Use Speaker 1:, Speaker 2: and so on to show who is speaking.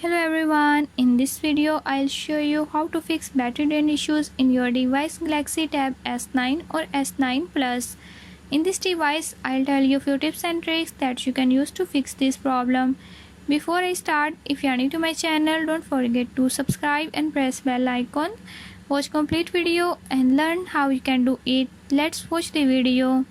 Speaker 1: Hello everyone, in this video I'll show you how to fix battery drain issues in your device Galaxy Tab S9 or S9 Plus. In this device I'll tell you few tips and tricks that you can use to fix this problem. Before I start, if you are new to my channel, don't forget to subscribe and press bell icon. Watch complete video and learn how you can do it. Let's watch the video.